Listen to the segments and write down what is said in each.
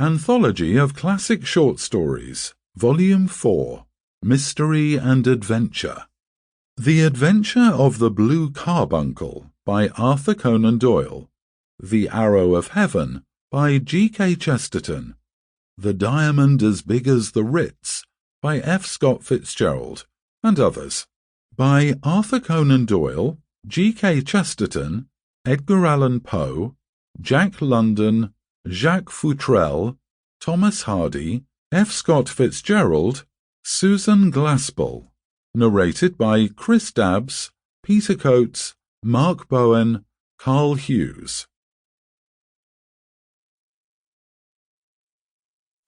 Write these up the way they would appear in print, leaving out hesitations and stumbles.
Anthology of Classic Short Stories, Volume 4, Mystery and Adventure. The Adventure of the Blue Carbuncle by Arthur Conan Doyle. The Arrow of Heaven by G.K. Chesterton. The Diamond as Big as the Ritz by F. Scott Fitzgerald, and others. By Arthur Conan Doyle, G.K. Chesterton, Edgar Allan Poe, Jack London, Jacques Futrelle, Thomas Hardy, F. Scott Fitzgerald, Susan Glaspell. Narrated by Chris Dabbs, Peter Coates, Mark Bowen, Carl Hughes.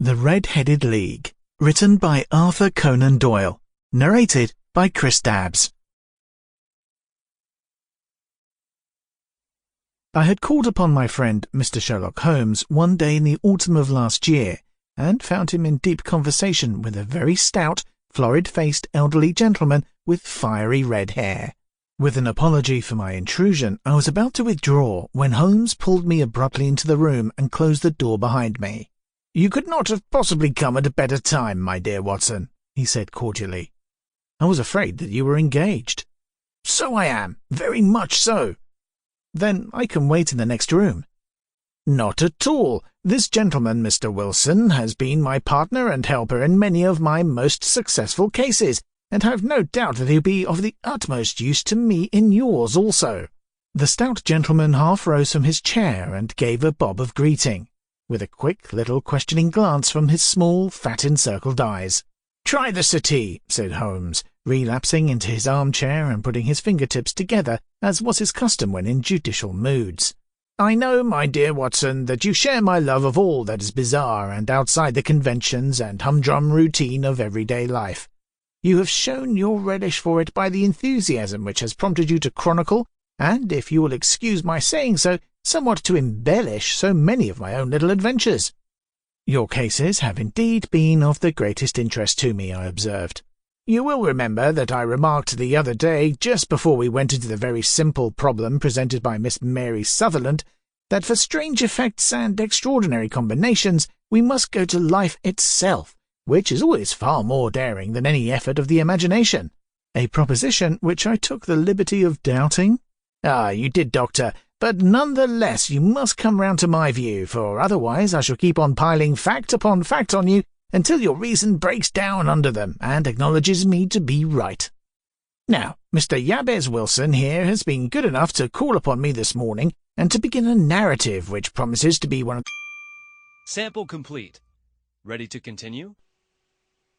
The Red-Headed League, written by Arthur Conan Doyle, narrated by Chris Dabbs. I had called upon my friend Mr. Sherlock Holmes one day in the autumn of last year, and found him in deep conversation with a very stout, florid-faced elderly gentleman with fiery red hair. With an apology for my intrusion, I was about to withdraw when Holmes pulled me abruptly into the room and closed the door behind me. "You could not have possibly come at a better time, my dear Watson," he said cordially. "I was afraid that you were engaged." "So I am, very much so." "Then I can wait in the next room." "Not at all. This gentleman, Mr. Wilson, has been my partner and helper in many of my most successful cases, and I've no doubt that he'll be of the utmost use to me in yours also." The stout gentleman half rose from his chair and gave a bob of greeting, with a quick little questioning glance from his small, fat-encircled eyes. "Try the settee," said Holmes, relapsing into his armchair and putting his fingertips together, as was his custom when in judicial moods. "I know, my dear Watson, that you share my love of all that is bizarre and outside the conventions and humdrum routine of everyday life. You have shown your relish for it by the enthusiasm which has prompted you to chronicle, and, if you will excuse my saying so, somewhat to embellish so many of my own little adventures." "Your cases have indeed been of the greatest interest to me," I observed. "You will remember that I remarked the other day, just before we went into the very simple problem presented by Miss Mary Sutherland, that for strange effects and extraordinary combinations we must go to life itself, which is always far more daring than any effort of the imagination." "A proposition which I took the liberty of doubting?" "Ah, you did, Doctor, but none the less you must come round to my view, for otherwise I shall keep on piling fact upon fact on you until your reason breaks down under them and acknowledges me to be right. Now, Mr. Jabez Wilson here has been good enough to call upon me this morning and to begin a narrative which promises to be one of..." Sample complete. Ready to continue?